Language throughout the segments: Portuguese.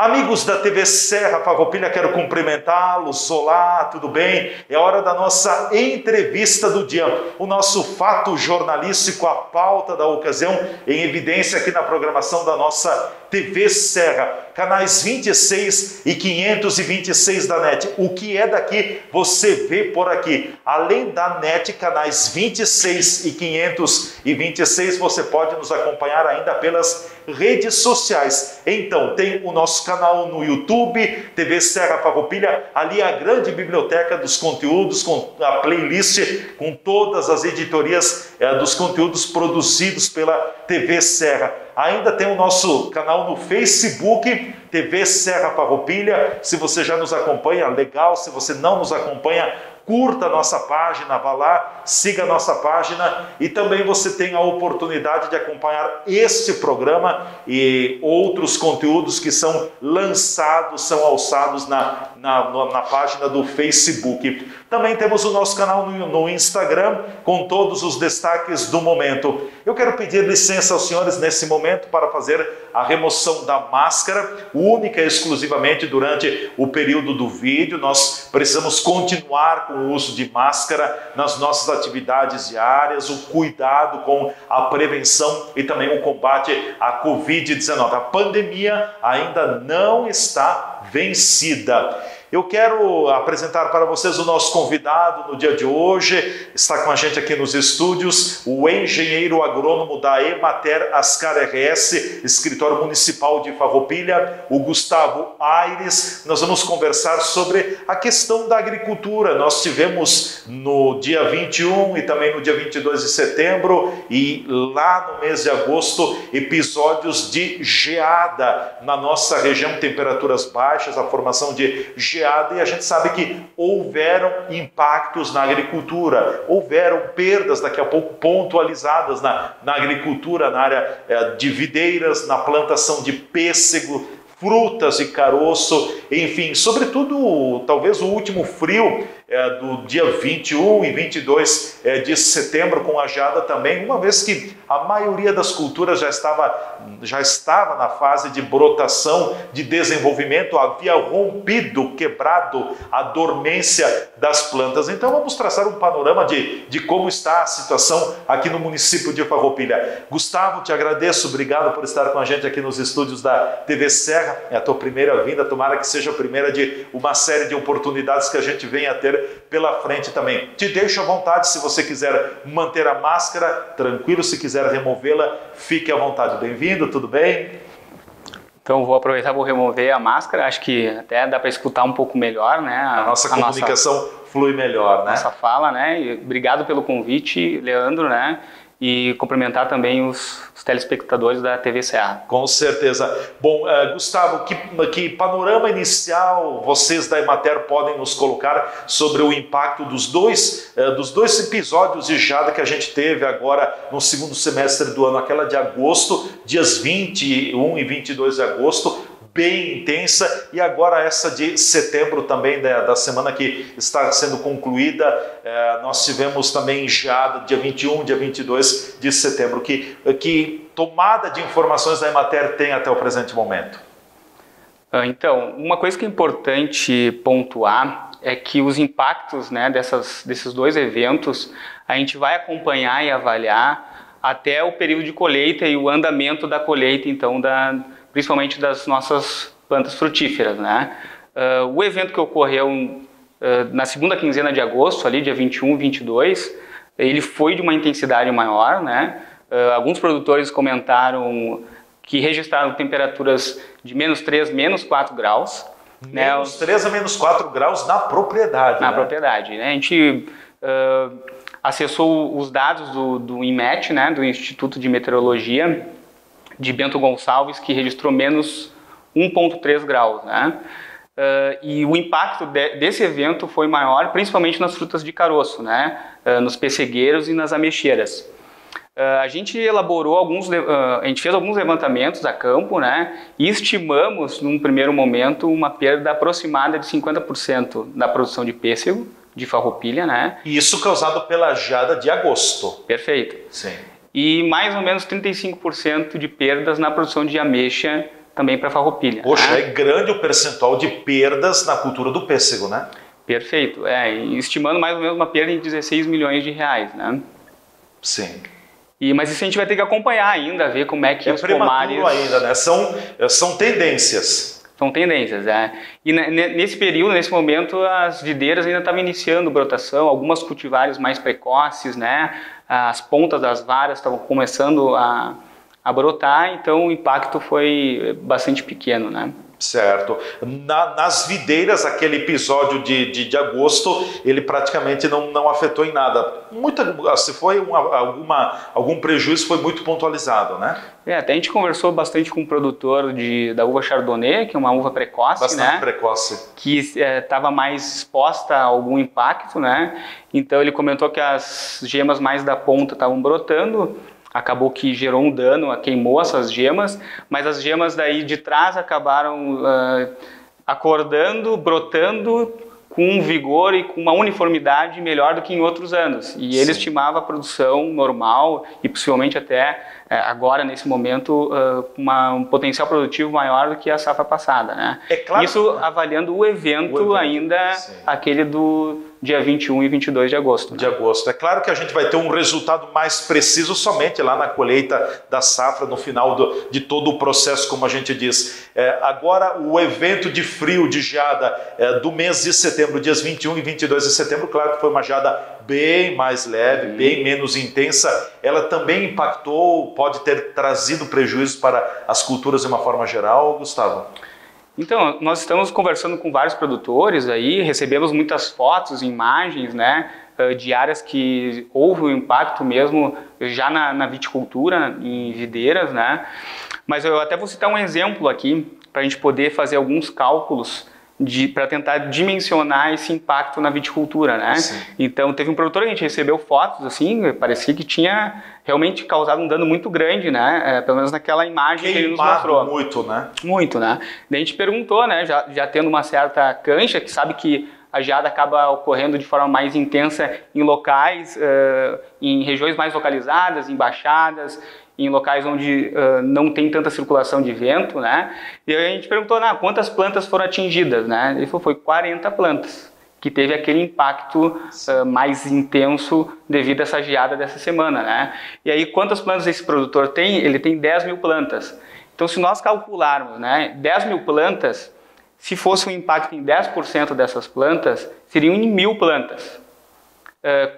Amigos da TV Serra Farroupilha, quero cumprimentá-los. Olá, tudo bem? É hora da nossa entrevista do dia, o nosso fato jornalístico, a pauta da ocasião, em evidência aqui na programação da nossa TV Serra, canais 26 e 526 da NET. O que é daqui, você vê por aqui. Além da NET, canais 26 e 526, você pode nos acompanhar ainda pelas redes sociais. Então, tem o nosso canal no YouTube, TV Serra Farroupilha, ali a grande biblioteca dos conteúdos, com a playlist, com todas as editorias dos conteúdos produzidos pela TV Serra. Ainda tem o nosso canal no Facebook, TV Serra Farroupilha. Se você já nos acompanha, legal. Se você não nos acompanha, curta a nossa página, vá lá, siga a nossa página, e também você tem a oportunidade de acompanhar este programa e outros conteúdos que são lançados, são alçados na página do Facebook. Também temos o nosso canal no Instagram, com todos os destaques do momento. Eu quero pedir licença aos senhores nesse momento para fazer a remoção da máscara, única e exclusivamente durante o período do vídeo. Nós precisamos continuar com o uso de máscara nas nossas atividades diárias, o cuidado com a prevenção e também o combate à Covid-19. A pandemia ainda não está vencida. Eu quero apresentar para vocês o nosso convidado no dia de hoje. Está com a gente aqui nos estúdios o engenheiro agrônomo da Emater Ascar RS, escritório municipal de Farroupilha, o Gustavo Aires. Nós vamos conversar sobre a questão da agricultura. Nós tivemos no dia 21 e também no dia 22 de setembro e lá no mês de agosto episódios de geada na nossa região, temperaturas baixas, a formação de geada. E a gente sabe que houveram impactos na agricultura, houveram perdas daqui a pouco pontualizadas na agricultura, na área de videiras, na plantação de pêssego, frutas e caroço, enfim, sobretudo talvez o último frio do dia 21 e 22 de setembro com a geada também, uma vez que a maioria das culturas já estava na fase de brotação, de desenvolvimento, havia rompido, quebrado a dormência das plantas. Então vamos traçar um panorama de como está a situação aqui no município de Farroupilha. Gustavo, te agradeço, obrigado por estar com a gente aqui nos estúdios da TV Serra. É a tua primeira vinda, tomara que seja a primeira de uma série de oportunidades que a gente venha a ter pela frente também. Te deixo à vontade, se você quiser manter a máscara, tranquilo, se quiser removê-la, fique à vontade. Bem-vindo, tudo bem? Então vou aproveitar, vou remover a máscara, acho que até dá para escutar um pouco melhor, né? A nossa comunicação flui melhor, né? Nossa fala, né? E obrigado pelo convite, Leandro, né? E cumprimentar também os telespectadores da TV Serra. Com certeza. Bom, Gustavo, que panorama inicial vocês da Emater podem nos colocar sobre o impacto dos dois episódios de geada que a gente teve agora no segundo semestre do ano, aquela de agosto, dias 21 e 22 de agosto, bem intensa, e agora essa de setembro também, da semana que está sendo concluída, nós tivemos também geada dia 21, dia 22 de setembro. Que tomada de informações da Emater tem até o presente momento? Então, uma coisa que é importante pontuar é que os impactos, né, desses dois eventos a gente vai acompanhar e avaliar até o período de colheita e o andamento da colheita, então, principalmente das nossas plantas frutíferas, né? O evento que ocorreu na segunda quinzena de agosto, ali dia 21, 22, ele foi de uma intensidade maior, né? Alguns produtores comentaram que registraram temperaturas de -3, -4 graus. -3 a -4 graus na propriedade. Na propriedade, né? A gente acessou os dados do INMET, né? Do Instituto de Meteorologia de Bento Gonçalves, que registrou -1,3 graus, né? E o impacto desse evento foi maior, principalmente nas frutas de caroço, né? Nos pessegueiros e nas ameixeiras. A gente elaborou a gente fez alguns levantamentos a campo, né? E estimamos, num primeiro momento, uma perda aproximada de 50% da produção de pêssego de Farroupilha, né? E isso causado pela geada de agosto. Perfeito. Sim. E mais ou menos 35% de perdas na produção de ameixa também para farroupilha. Poxa, é grande o percentual de perdas na cultura do pêssego, né? Perfeito, estimando mais ou menos uma perda em 16 milhões de reais, né? Sim. Mas isso a gente vai ter que acompanhar ainda, ver como é que os pomares... ainda, né? São tendências. São tendências, E nesse período, nesse momento, as videiras ainda estavam iniciando brotação, algumas cultivares mais precoces, né? As pontas das varas estavam começando a brotar, então o impacto foi bastante pequeno, né? Certo. Nas videiras, aquele episódio de agosto, ele praticamente não afetou em nada. Se foi algum prejuízo, foi muito pontualizado, né? Até a gente conversou bastante com o produtor da uva Chardonnay, que é uma uva precoce, bastante precoce. Que estava mais exposta a algum impacto, né? Então ele comentou que as gemas mais da ponta estavam brotando, acabou que gerou um dano, queimou essas gemas, mas as gemas daí de trás acabaram acordando, brotando com um vigor e com uma uniformidade melhor do que em outros anos. E ele estimava a produção normal e possivelmente até agora, nesse momento, um potencial produtivo maior do que a safra passada, né? É claro. Isso avaliando o evento ainda, aquele do dia 21 e 22 de agosto. Né? De agosto. É claro que a gente vai ter um resultado mais preciso somente lá na colheita da safra, no final de todo o processo, como a gente diz. Agora, o evento de frio, de geada do mês de setembro, dias 21 e 22 de setembro, claro que foi uma geada bem mais leve, bem menos intensa. Ela também impactou, pode ter trazido prejuízo para as culturas de uma forma geral, Gustavo? Então, nós estamos conversando com vários produtores aí, recebemos muitas fotos, imagens, né, de áreas que houve um impacto mesmo já na viticultura, em videiras, né, mas eu até vou citar um exemplo aqui, para a gente poder fazer alguns cálculos para tentar dimensionar esse impacto na viticultura, né? Sim. Então, teve um produtor que a gente recebeu fotos, assim, parecia que tinha realmente causado um dano muito grande, né? Pelo menos naquela imagem que ele nos mostrou. Muito, né? Muito, né? Daí a gente perguntou, né? Já tendo uma certa cancha, que sabe que a geada acaba ocorrendo de forma mais intensa em locais, em regiões mais localizadas, em baixadas, em locais onde não tem tanta circulação de vento, né? E aí a gente perguntou, quantas plantas foram atingidas, né? Ele falou, foi 40 plantas, que teve aquele impacto mais intenso devido a essa geada dessa semana, né? E aí, quantas plantas esse produtor tem? Ele tem 10 mil plantas. Então, se nós calcularmos, né, 10 mil plantas, se fosse um impacto em 10% dessas plantas, seriam em 1.000 plantas.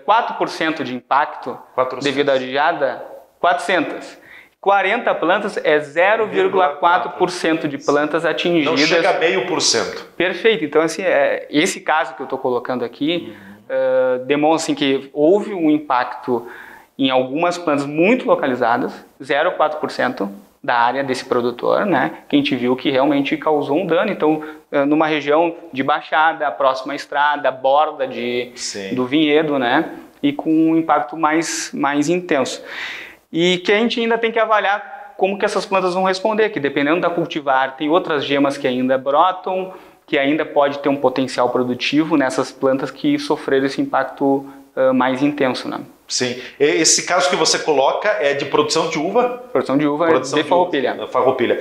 4% de impacto 400. Devido à geada, 400. 40 plantas é 0,4% de plantas atingidas. Não chega a 0,5%. Perfeito. Então, assim, esse caso que eu estou colocando aqui demonstra assim, que houve um impacto em algumas plantas muito localizadas, 0,4% da área desse produtor, né? Que a gente viu que realmente causou um dano. Então, numa região de baixada, próxima à estrada, borda do vinhedo, né? E com um impacto mais intenso. E que a gente ainda tem que avaliar como que essas plantas vão responder, que dependendo da cultivar, tem outras gemas que ainda brotam, que ainda pode ter um potencial produtivo nessas plantas que sofreram esse impacto mais intenso, né? Sim. Esse caso que você coloca é de produção de uva? Produção de uva de farroupilha. Farroupilha.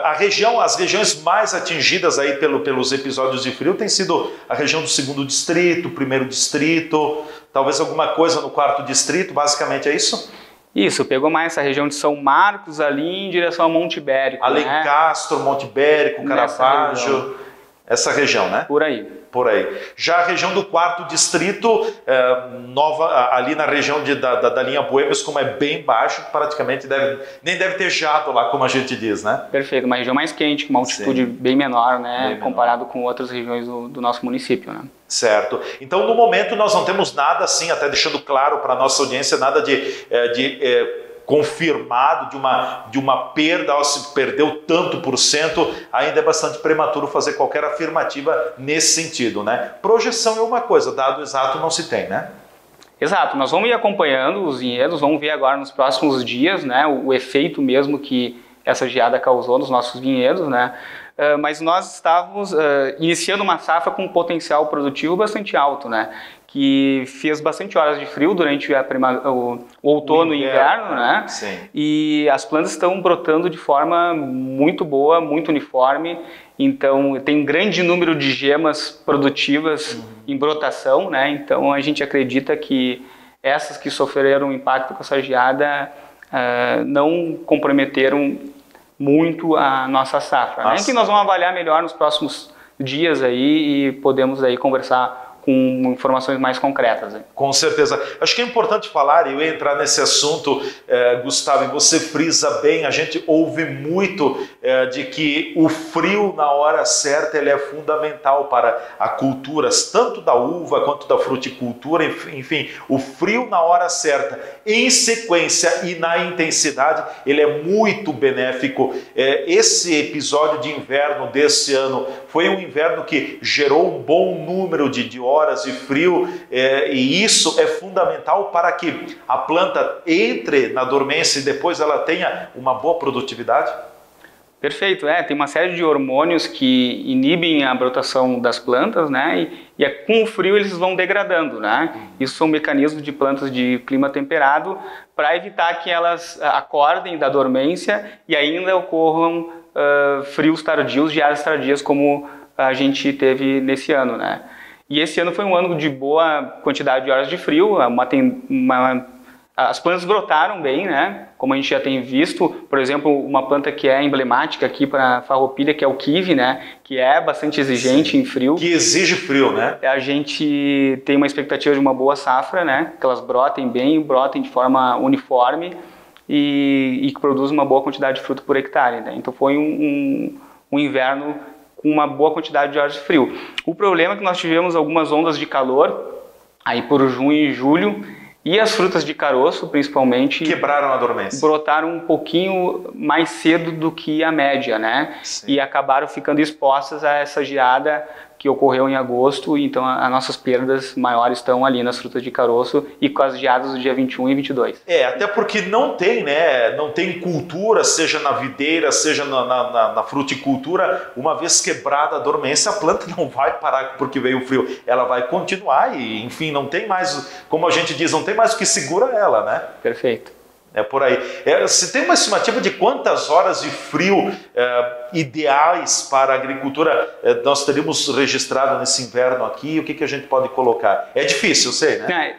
As regiões mais atingidas aí pelos episódios de frio tem sido a região do 2º distrito, 1º distrito, talvez alguma coisa no 4º distrito, basicamente é isso? Isso, pegou mais essa região de São Marcos ali em direção a Monte Ibérico. Alencastro, né? Monte Ibérico, Caravaggio, essa região, né? Por aí. Já a região do 4º distrito, ali na região da linha Boêmios, como é bem baixo, praticamente nem deve ter geado lá, como a gente diz, né? Perfeito, uma região mais quente, com uma altitude bem menor, né? Comparado com outras regiões do nosso município, né? Certo. Então, no momento, nós não temos nada assim, até deixando claro para a nossa audiência, nada de confirmado de uma perda, se perdeu tanto por cento, ainda é bastante prematuro fazer qualquer afirmativa nesse sentido, né? Projeção é uma coisa, dado exato não se tem, né? Exato, nós vamos ir acompanhando os vinhedos, vamos ver agora nos próximos dias, né, o efeito mesmo que essa geada causou nos nossos vinhedos, né? Mas nós estávamos iniciando uma safra com um potencial produtivo bastante alto, né? que fez bastante horas de frio durante o outono e inverno, né? Sim. E as plantas estão brotando de forma muito boa, muito uniforme. Então, tem um grande número de gemas produtivas em brotação, né? Então, a gente acredita que essas que sofreram impacto com essa geada não comprometeram muito a nossa safra. Né? Que nós vamos avaliar melhor nos próximos dias aí e podemos aí conversar com informações mais concretas. Hein? Com certeza. Acho que é importante falar, e eu ia entrar nesse assunto, Gustavo, e você frisa bem, a gente ouve muito de que o frio na hora certa ele é fundamental para a cultura, tanto da uva quanto da fruticultura, enfim, o frio na hora certa, em sequência e na intensidade, ele é muito benéfico. Esse episódio de inverno desse ano foi um inverno que gerou um bom número de horas de frio, e isso é fundamental para que a planta entre na dormência e depois ela tenha uma boa produtividade? Perfeito, tem uma série de hormônios que inibem a brotação das plantas, né? E com o frio eles vão degradando, né? Isso são mecanismos de plantas de clima temperado para evitar que elas acordem da dormência e ainda ocorram frios tardios, geadas tardias, como a gente teve nesse ano, né? E esse ano foi um ano de boa quantidade de horas de frio, as plantas brotaram bem, né? Como a gente já tem visto, por exemplo, uma planta que é emblemática aqui para a farroupilha, que é o kiwi, né? Que é bastante exigente em frio. Que exige frio, né? A gente tem uma expectativa de uma boa safra, né? Que elas brotem bem, brotem de forma uniforme e que produzam uma boa quantidade de fruto por hectare, né? Então foi um inverno com uma boa quantidade de horas de frio. O problema é que nós tivemos algumas ondas de calor aí por junho e julho, e as frutas de caroço, principalmente, quebraram a dormência. Brotaram um pouquinho mais cedo do que a média, né? Sim. E acabaram ficando expostas a essa geada que ocorreu em agosto, então as nossas perdas maiores estão ali nas frutas de caroço e com as geadas do dia 21 e 22. Até porque não tem, né? Não tem cultura, seja na videira, seja na fruticultura, uma vez quebrada a dormência, a planta não vai parar porque veio o frio, ela vai continuar e, enfim, não tem mais, como a gente diz, não tem mais o que segura ela, né? Perfeito. É por aí. Você tem uma estimativa de quantas horas de frio ideais para a agricultura nós teríamos registrado nesse inverno aqui? O que a gente pode colocar? É difícil, eu sei, né?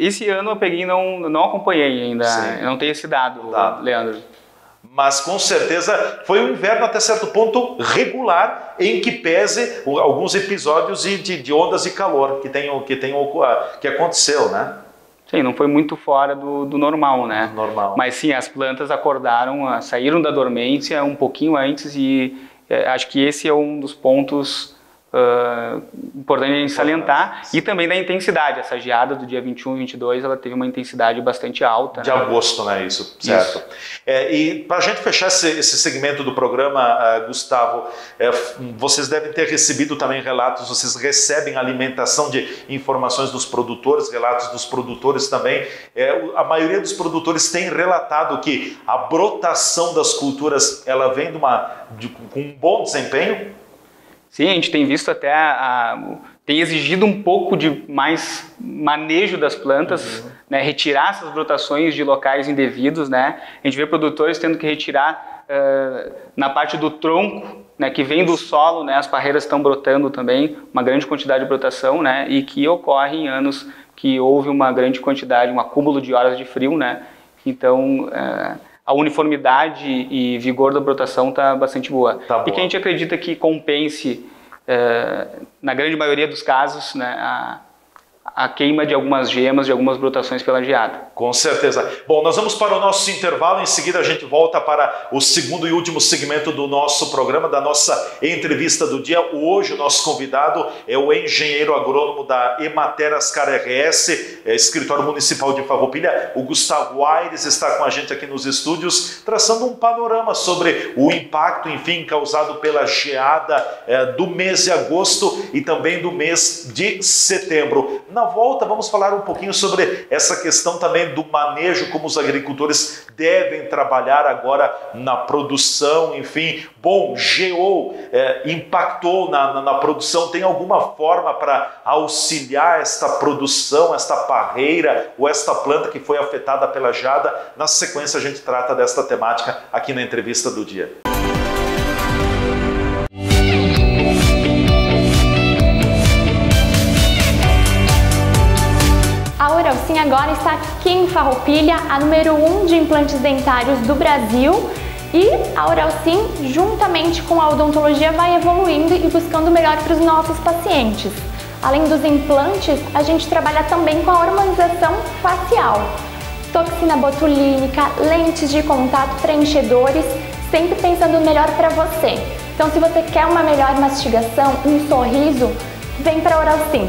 Esse ano eu peguei e não acompanhei ainda. Sim. Não tenho esse dado, Leandro. Mas com certeza foi um inverno até certo ponto regular, em que pese alguns episódios de ondas de calor que aconteceu, né? Sim, não foi muito fora do normal, né? Normal. Mas sim, as plantas acordaram, saíram da dormência um pouquinho antes e acho que esse é um dos pontos importante de salientar, e também da intensidade. Essa geada do dia 21 e 22, ela teve uma intensidade bastante alta. De agosto, né? Isso, certo. Isso. E para a gente fechar esse segmento do programa, Gustavo, vocês devem ter recebido também relatos, vocês recebem alimentação de informações dos produtores, relatos dos produtores também. A maioria dos produtores tem relatado que a brotação das culturas, ela vem com um bom desempenho. Sim, a gente tem visto até, tem exigido um pouco de mais manejo das plantas, né, retirar essas brotações de locais indevidos, né? A gente vê produtores tendo que retirar na parte do tronco, né, que vem do solo, né, as parreiras estão brotando também, uma grande quantidade de brotação, né, e que ocorre em anos que houve uma grande quantidade, um acúmulo de horas de frio, né? Então, a uniformidade e vigor da brotação está bastante boa. E que a gente acredita que compense, na grande maioria dos casos, né, a queima de algumas gemas, de algumas brotações pela geada. Com certeza. Bom, nós vamos para o nosso intervalo, em seguida a gente volta para o segundo e último segmento do nosso programa, da nossa entrevista do dia. Hoje o nosso convidado é o engenheiro agrônomo da Emater Ascar RS, escritório municipal de Farroupilha. O Gustavo Aires está com a gente aqui nos estúdios, traçando um panorama sobre o impacto, enfim, causado pela geada do mês de agosto e também do mês de setembro. Na volta, vamos falar um pouquinho sobre essa questão também também do manejo, como os agricultores devem trabalhar agora na produção, enfim. Bom, GO impactou na produção, tem alguma forma para auxiliar esta produção, esta parreira ou esta planta que foi afetada pela geada? Na sequência a gente trata desta temática aqui na entrevista do dia. A Uralcim agora está aqui em Farroupilha, a número 1 de implantes dentários do Brasil, e a Uralcim, juntamente com a odontologia, vai evoluindo e buscando o melhor para os nossos pacientes. Além dos implantes, a gente trabalha também com a harmonização facial, toxina botulínica, lentes de contato, preenchedores, sempre pensando no melhor para você. Então, se você quer uma melhor mastigação, um sorriso, vem para a Uralcim.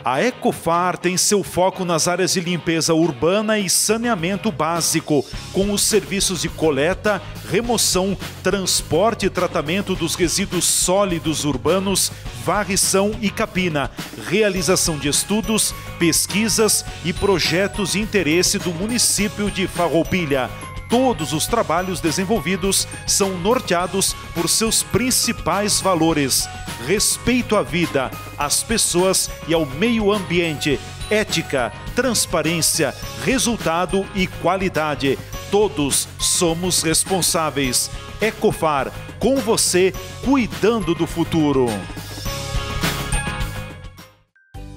A Ecofar tem seu foco nas áreas de limpeza urbana e saneamento básico, com os serviços de coleta, remoção, transporte e tratamento dos resíduos sólidos urbanos, varrição e capina, realização de estudos, pesquisas e projetos de interesse do município de Farroupilha. Todos os trabalhos desenvolvidos são norteados por seus principais valores: respeito à vida, às pessoas e ao meio ambiente, ética, transparência, resultado e qualidade. Todos somos responsáveis. Ecofar, com você, cuidando do futuro.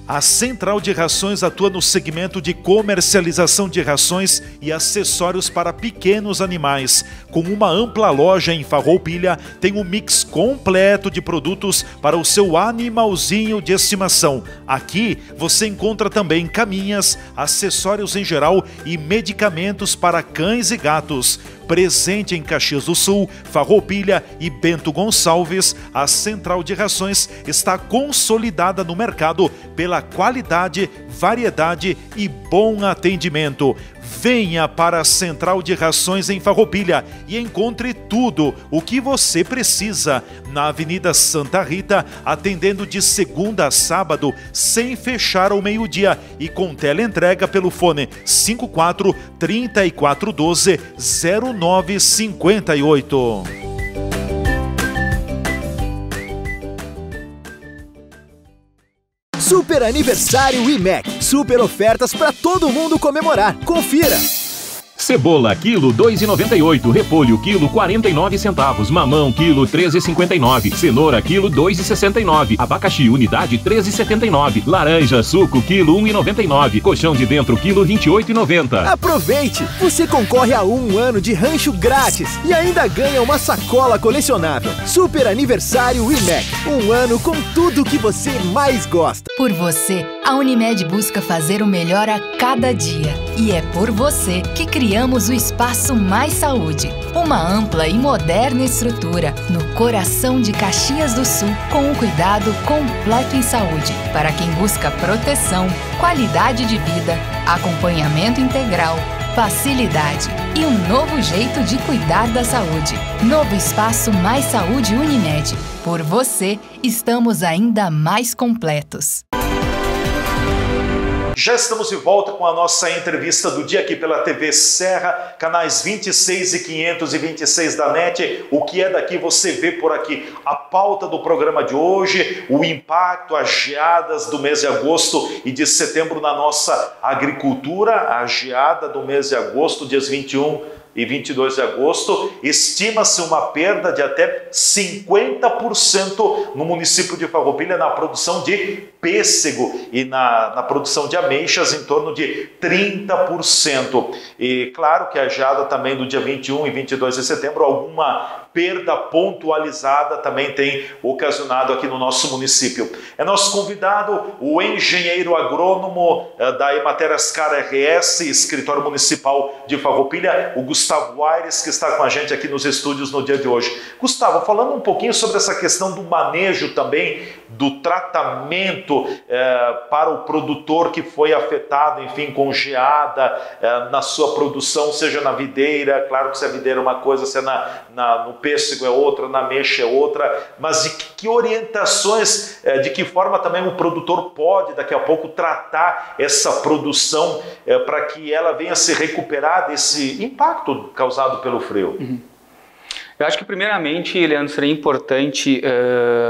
A Central de Rações atua no segmento de comercialização de rações e acessórios para pequenos animais. Com uma ampla loja em Farroupilha, tem um mix completo de produtos para o seu animalzinho de estimação. Aqui você encontra também caminhas, acessórios em geral e medicamentos para cães e gatos. Presente em Caxias do Sul, Farroupilha e Bento Gonçalves, a Central de Rações está consolidada no mercado pela qualidade, variedade e bom atendimento. Venha para a Central de Rações em Farroupilha e encontre tudo o que você precisa na Avenida Santa Rita, atendendo de segunda a sábado, sem fechar ao meio-dia e com teleentrega pelo fone 54 3412 0958. Super aniversário IMEC. Super ofertas para todo mundo comemorar. Confira! Cebola, quilo 2,98. Repolho, quilo 49 centavos. Mamão, quilo 13,59. Cenoura, quilo 2,69. Abacaxi, unidade 13,79. Laranja, suco, quilo 1,99. Colchão de dentro, quilo 28,90. Aproveite! Você concorre a 1 ano de rancho grátis e ainda ganha uma sacola colecionável. Super aniversário IMEC. 1 ano com tudo que você mais gosta. Por você, a Unimed busca fazer o melhor a cada dia. E é por você que criamos o Espaço Mais Saúde, uma ampla e moderna estrutura no coração de Caxias do Sul, com um cuidado completo em saúde, para quem busca proteção, qualidade de vida, acompanhamento integral, facilidade e um novo jeito de cuidar da saúde. Novo Espaço Mais Saúde Unimed. Por você, estamos ainda mais completos. Já estamos de volta com a nossa entrevista do dia aqui pela TV Serra, canais 26 e 526 da NET. O que é daqui você vê por aqui. A pauta do programa de hoje, o impacto, as geadas do mês de agosto e de setembro na nossa agricultura. A geada do mês de agosto, dias 21 e 22 de agosto, estima-se uma perda de até 50% no município de Farroupilha na produção de pêssego e na produção de ameixas em torno de 30%. E claro que a geada também do dia 21 e 22 de setembro, alguma perda pontualizada também tem ocasionado aqui no nosso município. É nosso convidado o engenheiro agrônomo da Emater Ascar RS, escritório municipal de Farroupilha, o Gustavo Aires, que está com a gente aqui nos estúdios no dia de hoje. Gustavo, falando um pouquinho sobre essa questão do manejo também, do tratamento para o produtor que foi afetado, enfim, com geada na sua produção, seja na videira, claro que se a videira é uma coisa, se é no pêssego é outra, na ameixa é outra, mas de que orientações, de que forma também o produtor pode daqui a pouco tratar essa produção para que ela venha se recuperar desse impacto causado pelo frio? Eu acho que primeiramente, Leandro, seria importante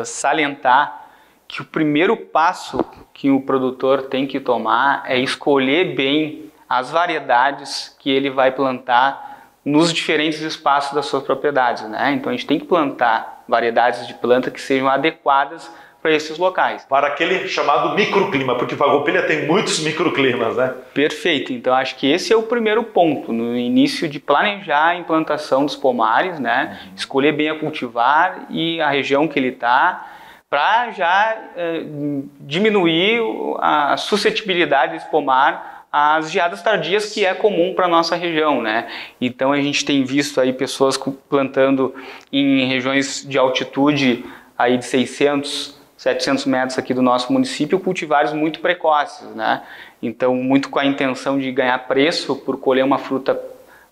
salientar que o primeiro passo que o produtor tem que tomar é escolher bem as variedades que ele vai plantar nos diferentes espaços das suas propriedades, né? Então a gente tem que plantar variedades de planta que sejam adequadas para esses locais. Para aquele chamado microclima, porque Farroupilha tem muitos microclimas, né? Perfeito, então acho que esse é o primeiro ponto, no início de planejar a implantação dos pomares, né? Escolher bem a cultivar e a região que ele está, para já diminuir a suscetibilidade desse pomar às geadas tardias, que é comum para a nossa região, né? Então a gente tem visto aí pessoas plantando em regiões de altitude aí de 600, 700 metros aqui do nosso município, cultivares muito precoces, né? Então muito com a intenção de ganhar preço por colher uma fruta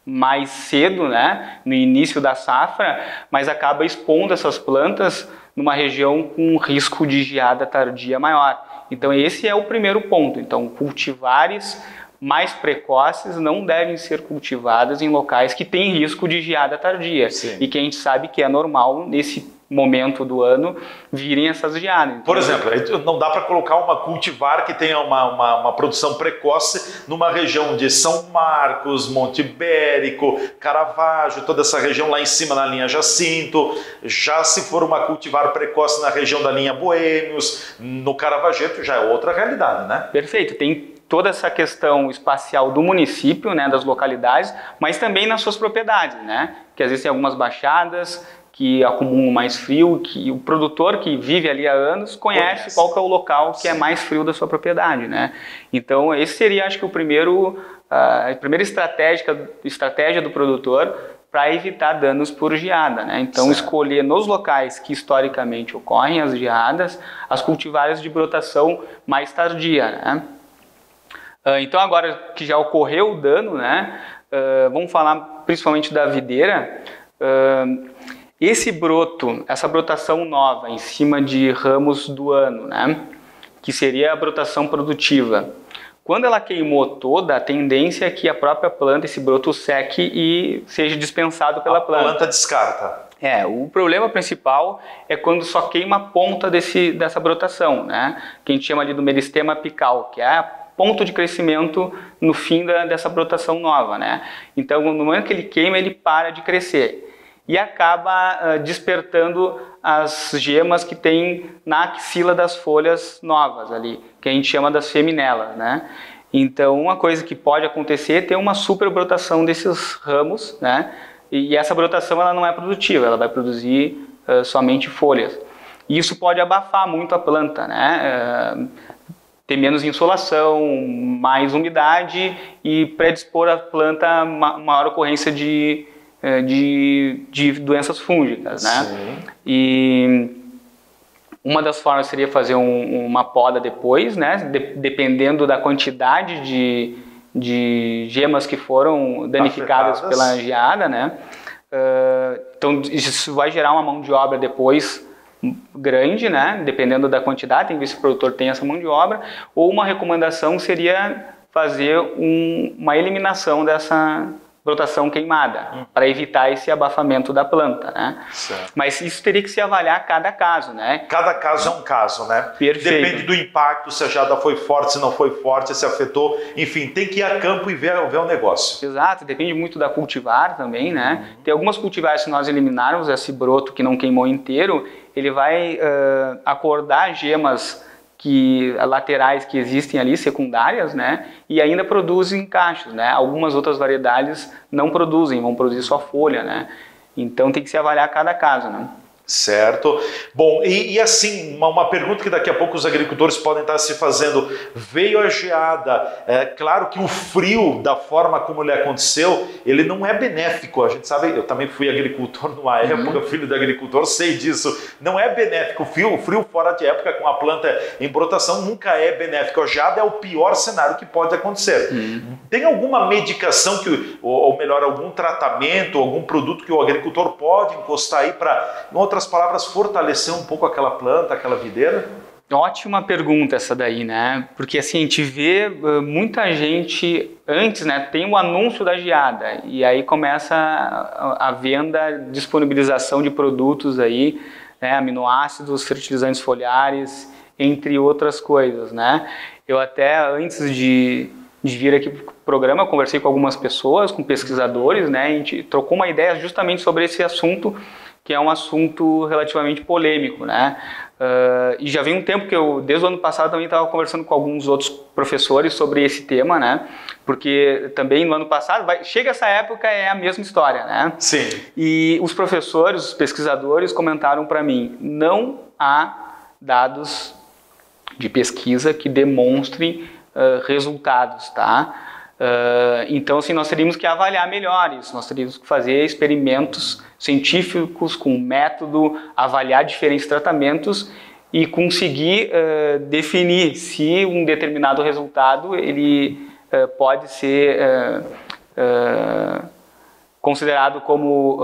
mais cedo, né? No início da safra, mas acaba expondo essas plantas numa região com risco de geada tardia maior. Então esse é o primeiro ponto. Então cultivares mais precoces não devem ser cultivadas em locais que têm risco de geada tardia. Sim. E que a gente sabe que é normal nesse momento do ano virem essas geadas. Então, por exemplo, não dá para colocar uma cultivar que tenha uma produção precoce numa região de São Marcos, Monte Ibérico, Caravaggio, toda essa região lá em cima na linha Jacinto. Já se for uma cultivar precoce na região da linha Boêmios, no Caravaggio, já é outra realidade, né? Perfeito, tem toda essa questão espacial do município, né, das localidades, mas também nas suas propriedades, né? Que às vezes tem algumas baixadas que acumulam mais frio, que o produtor que vive ali há anos conhece qual que é o local que é mais frio da sua propriedade, né? Então esse seria, acho que, a primeira estratégia do produtor para evitar danos por geada, né? Então escolher nos locais que historicamente ocorrem as geadas, as cultivares de brotação mais tardia, né? Então agora que já ocorreu o dano, né? Vamos falar principalmente da videira. Esse broto, essa brotação nova em cima de ramos do ano, né, que seria a brotação produtiva, quando ela queimou toda, a tendência é que a própria planta, esse broto, seque e seja dispensado pela planta. A planta descarta. O problema principal é quando só queima a ponta dessa brotação, né, que a gente chama ali do meristema apical, que é ponto de crescimento no fim dessa brotação nova, né. Então, no momento que ele queima, ele para de crescer e acaba despertando as gemas que tem na axila das folhas novas ali, que a gente chama das feminelas, né? Então, uma coisa que pode acontecer é ter uma superbrotação desses ramos, né? E essa brotação ela não é produtiva, ela vai produzir somente folhas. E isso pode abafar muito a planta, né? Ter menos insolação, mais umidade e predispor a planta a maior ocorrência de doenças fúngicas, né? Sim. E uma das formas seria fazer uma poda depois, né? Dependendo da quantidade de gemas que foram danificadas pela geada, né? Então isso vai gerar uma mão de obra depois grande, né? Dependendo da quantidade, tem que ver se o produtor tem essa mão de obra. Ou uma recomendação seria fazer uma eliminação dessa brotação queimada, para evitar esse abafamento da planta, né? Certo. Mas isso teria que se avaliar cada caso, né? Cada caso é um caso, né? Perfeito. Depende do impacto, se a geada foi forte, se não foi forte, se afetou, enfim, tem que ir a campo e ver o negócio. Exato, depende muito da cultivar também, né? Tem algumas cultivares, se nós eliminarmos esse broto que não queimou inteiro, ele vai acordar gemas laterais que existem ali, secundárias, né? E ainda produzem cachos, né? Algumas outras variedades não produzem, vão produzir só folha, né? Então tem que se avaliar cada caso, né? Certo. Bom, e assim, uma pergunta que daqui a pouco os agricultores podem estar se fazendo. Veio a geada, claro que o frio, da forma como ele aconteceu, ele não é benéfico. A gente sabe, eu também fui agricultor numa época, filho de agricultor, sei disso. Não é benéfico. O frio fora de época com a planta em brotação nunca é benéfico. A geada é o pior cenário que pode acontecer. Tem alguma medicação, ou melhor, algum tratamento, algum produto que o agricultor pode encostar aí para, em outras palavras, fortalecer um pouco aquela planta, aquela videira? Ótima pergunta essa daí, né? Porque assim, a gente vê muita gente antes, né? Tem o anúncio da geada e aí começa a venda, disponibilização de produtos aí, né? Aminoácidos, fertilizantes foliares, entre outras coisas, né? Eu até antes de vir aqui para o programa, conversei com algumas pessoas, com pesquisadores, né? A gente trocou uma ideia justamente sobre esse assunto, que é um assunto relativamente polêmico, né? E já vem um tempo que eu, desde o ano passado, também estava conversando com alguns outros professores sobre esse tema, né? Porque também no ano passado, chega essa época, é a mesma história, né? Sim. E os professores, os pesquisadores comentaram para mim, não há dados de pesquisa que demonstrem resultados, tá? Então, assim, nós teríamos que avaliar melhor isso, nós teríamos que fazer experimentos científicos com método, avaliar diferentes tratamentos e conseguir definir se um determinado resultado ele pode ser considerado como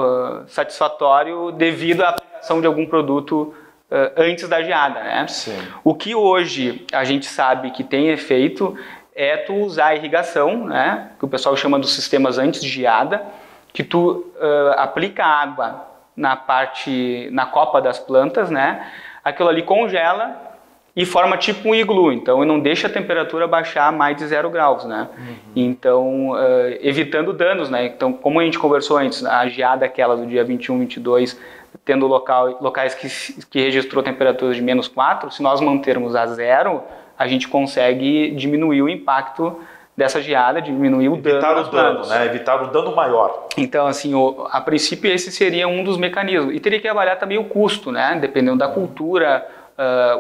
satisfatório devido à aplicação de algum produto antes da geada, né? Sim. O que hoje a gente sabe que tem efeito é tu usar a irrigação, né, que o pessoal chama dos sistemas antes de geada, que tu aplica água na copa das plantas, né, aquilo ali congela e forma tipo um iglu, então não deixa a temperatura baixar mais de 0 graus, né, então evitando danos, né, então como a gente conversou antes, a geada aquela do dia 21, 22, tendo locais que registrou temperaturas de -4, se nós mantermos a 0, a gente consegue diminuir o impacto dessa geada, diminuir o dano. Evitar o dano, né? Evitar o dano maior. Então, assim, a princípio esse seria um dos mecanismos. E teria que avaliar também o custo, né? Dependendo da cultura,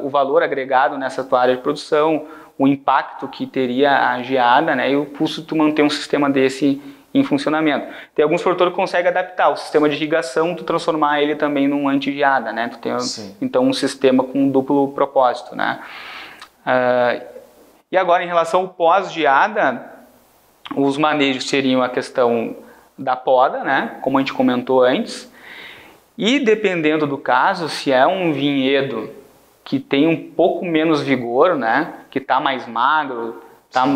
o valor agregado nessa tua área de produção, o impacto que teria a geada, né? E o custo de tu manter um sistema desse em funcionamento. Tem alguns produtores que conseguem adaptar o sistema de irrigação, tu transformar ele também num anti-geada, né? Tu tem, então, um sistema com um duplo propósito, né? E agora, em relação ao pós-geada, os manejos seriam a questão da poda, né, como a gente comentou antes, e dependendo do caso, se é um vinhedo que tem um pouco menos vigor, né, que está mais magro, está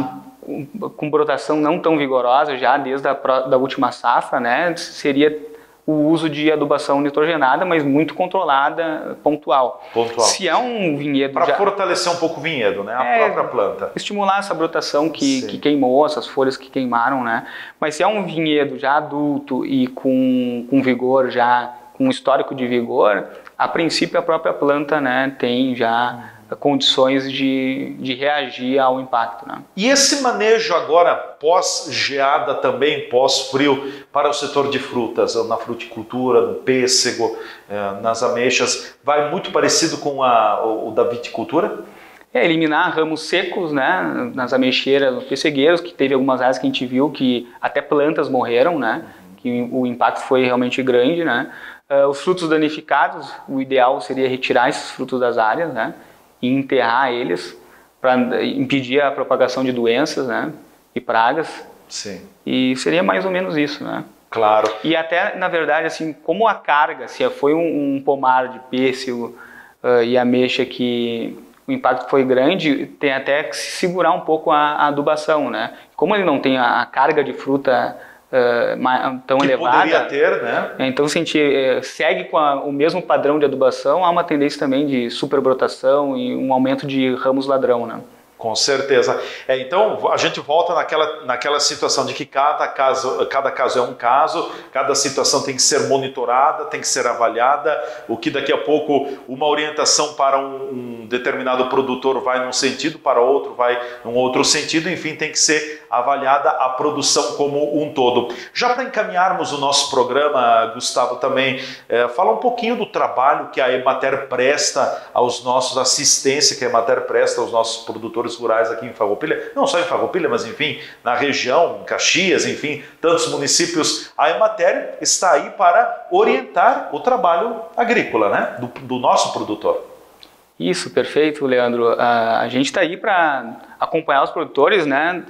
com brotação não tão vigorosa já desde da última safra, né, seria o uso de adubação nitrogenada, mas muito controlada, pontual. Se é um vinhedo... Para fortalecer um pouco o vinhedo, né? A própria planta. Estimular essa brotação que queimou, essas folhas que queimaram, né? Mas se é um vinhedo já adulto e com vigor, já com histórico de vigor, a princípio a própria planta, né, tem já condições de reagir ao impacto, né? E esse manejo agora, pós-geada também, pós-frio, para o setor de frutas, na fruticultura, no pêssego, nas ameixas, vai muito parecido com o da viticultura? Eliminar ramos secos, né, nas ameixeiras, nos pessegueiros, que teve algumas áreas que a gente viu que até plantas morreram, né, que o impacto foi realmente grande, né. Os frutos danificados, o ideal seria retirar esses frutos das áreas, né, e enterrar eles para impedir a propagação de doenças, né, e pragas. Sim. E seria mais ou menos isso, né? Claro. E até, na verdade, assim, como a carga, se foi um pomar de pêssego e ameixa que o impacto foi grande, tem até que segurar um pouco a adubação, né? Como ele não tem a carga de fruta tão que elevada, poderia ter, né? Então, se a gente segue com o mesmo padrão de adubação, há uma tendência também de superbrotação e um aumento de ramos ladrão, né? Com certeza. Então, a gente volta naquela situação de que cada caso é um caso, cada situação tem que ser monitorada, tem que ser avaliada, o que daqui a pouco uma orientação para um determinado produtor vai num sentido, para outro vai num outro sentido, enfim, tem que ser avaliada a produção como um todo. Já para encaminharmos o nosso programa, Gustavo, também fala um pouquinho do trabalho que a Emater presta aos nossos, assistência que a Emater presta aos nossos produtores rurais aqui em Farroupilha, não só em Farroupilha, mas enfim, na região, em Caxias, enfim, tantos municípios. A Emater está aí para orientar o trabalho agrícola, né, do nosso produtor. Isso, perfeito, Leandro. A gente está aí para acompanhar os produtores, né,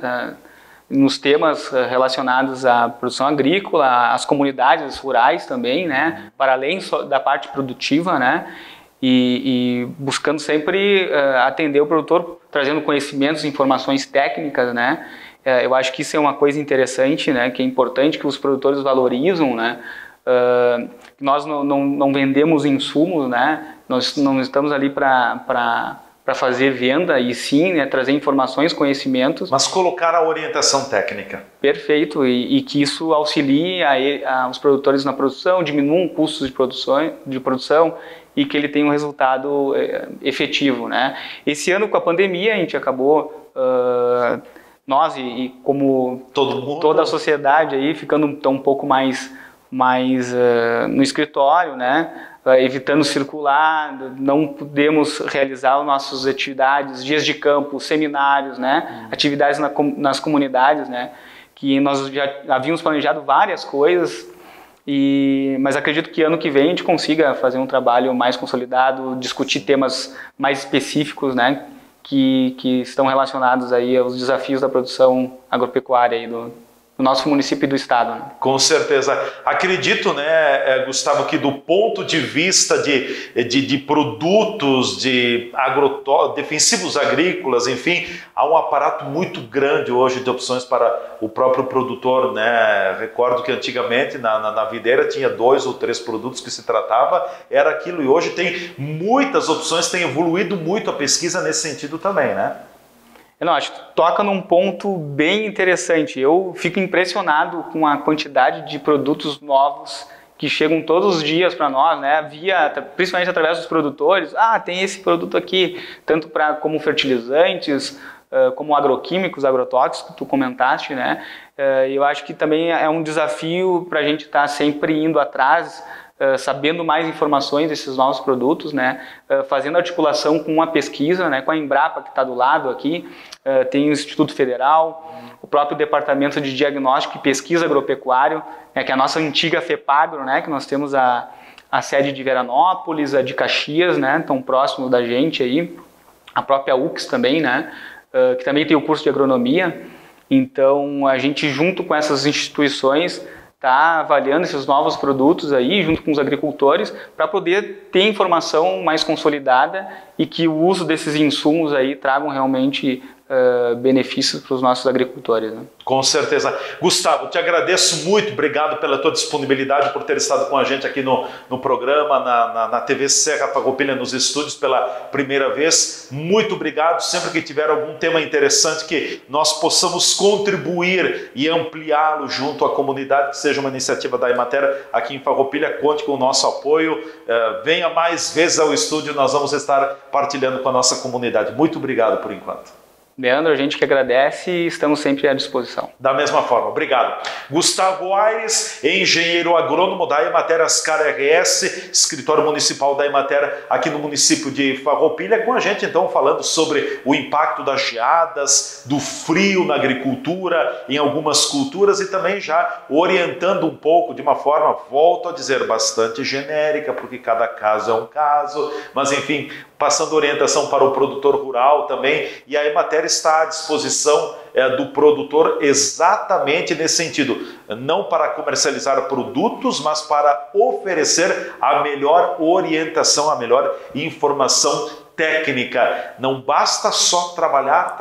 nos temas relacionados à produção agrícola, às comunidades rurais também, né, para além da parte produtiva, né, e buscando sempre atender o produtor, trazendo conhecimentos, informações técnicas, né. Eu acho que isso é uma coisa interessante, né, que é importante, que os produtores valorizam, né. Nós não vendemos insumos, né, nós não estamos ali para fazer venda, e sim, né, trazer informações, conhecimentos. Mas colocar a orientação técnica. Perfeito, e que isso auxilie os produtores na produção, diminua custos de produção e que ele tenha um resultado efetivo, né. Esse ano, com a pandemia, a gente acabou, nós e como toda a sociedade, aí, ficando um pouco mais no escritório, né, evitando circular, não podemos realizar as nossas atividades, dias de campo, seminários, né, atividades nas comunidades, né, que nós já havíamos planejado várias coisas, mas acredito que ano que vem a gente consiga fazer um trabalho mais consolidado, discutir temas mais específicos, né, que estão relacionados aí aos desafios da produção agropecuária aí do nosso município e do estado. Né? Com certeza. Acredito, né, Gustavo, que do ponto de vista de produtos, defensivos agrícolas, enfim, há um aparato muito grande hoje de opções para o próprio produtor, né? Recordo que antigamente na videira tinha 2 ou 3 produtos que se tratava, era aquilo, e hoje tem muitas opções, tem evoluído muito a pesquisa nesse sentido também, né? Não, acho que toca num ponto bem interessante. Eu fico impressionado com a quantidade de produtos novos que chegam todos os dias para nós, né? Principalmente através dos produtores. Tem esse produto aqui, tanto como fertilizantes, como agroquímicos, agrotóxicos, que tu comentaste, né? Eu acho que também é um desafio para a gente estar sempre indo atrás, sabendo mais informações desses novos produtos, né, fazendo articulação com a pesquisa, né, com a Embrapa, que está do lado aqui, tem o Instituto Federal, o próprio Departamento de Diagnóstico e Pesquisa Agropecuário, né, que é a nossa antiga FEPAGRO, né, que nós temos a sede de Veranópolis, a de Caxias, né, tão próximo da gente aí, a própria UX também, né, que também tem o curso de agronomia. Então, a gente, junto com essas instituições, está avaliando esses novos produtos aí, junto com os agricultores, para poder ter informação mais consolidada e que o uso desses insumos aí tragam realmente benefícios para os nossos agricultores. Né? Com certeza. Gustavo, te agradeço muito, obrigado pela tua disponibilidade, por ter estado com a gente aqui no programa, na TV Serra Farroupilha, nos estúdios pela primeira vez. Muito obrigado. Sempre que tiver algum tema interessante que nós possamos contribuir e ampliá-lo junto à comunidade, que seja uma iniciativa da Emater aqui em Farroupilha, conte com o nosso apoio. Venha mais vezes ao estúdio, nós vamos estar partilhando com a nossa comunidade. Muito obrigado por enquanto. Leandro, a gente que agradece e estamos sempre à disposição. Da mesma forma, obrigado. Gustavo Aires, engenheiro agrônomo da Emater Ascar RS, escritório municipal da Emater aqui no município de Farroupilha, com a gente então falando sobre o impacto das geadas, do frio na agricultura, em algumas culturas, e também já orientando um pouco de uma forma, volto a dizer, bastante genérica, porque cada caso é um caso, mas enfim, passando orientação para o produtor rural também, e a Emater está à disposição do produtor exatamente nesse sentido, não para comercializar produtos, mas para oferecer a melhor orientação, a melhor informação técnica. Não basta só trabalhar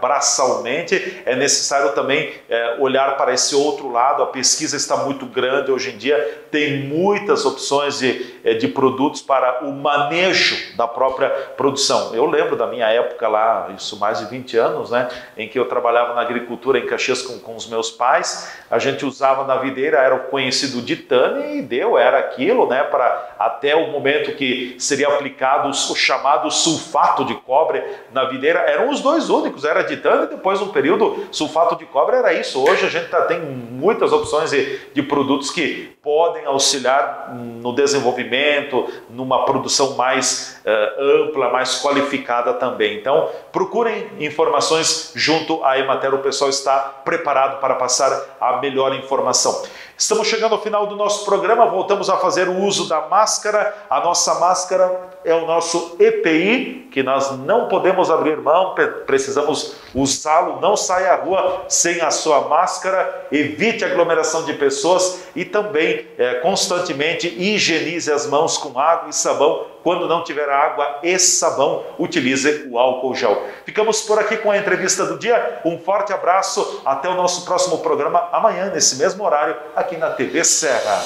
braçalmente, é necessário também olhar para esse outro lado. A pesquisa está muito grande hoje em dia, tem muitas opções de de produtos para o manejo da própria produção. Eu lembro da minha época lá, isso mais de 20 anos, né, em que eu trabalhava na agricultura em Caxias com os meus pais. A gente usava na videira, era o conhecido ditane, e era aquilo, né, para até o momento que seria aplicado o chamado sulfato de cobre na videira. Eram os dois únicos, era ditane, e depois um período sulfato de cobre era isso. Hoje a gente tem muitas opções de produtos que podem auxiliar no desenvolvimento, numa produção mais ampla, mais qualificada também. Então, procurem informações junto à Emater, o pessoal está preparado para passar a melhor informação. Estamos chegando ao final do nosso programa, voltamos a fazer o uso da máscara. A nossa máscara é o nosso EPI, que nós não podemos abrir mão, precisamos usá-lo. Não saia à rua sem a sua máscara, evite aglomeração de pessoas e também constantemente higienize as mãos com água e sabão. Quando não tiver água e sabão, utilize o álcool gel. Ficamos por aqui com a entrevista do dia. Um forte abraço, até o nosso próximo programa amanhã, nesse mesmo horário, aqui na TV Serra.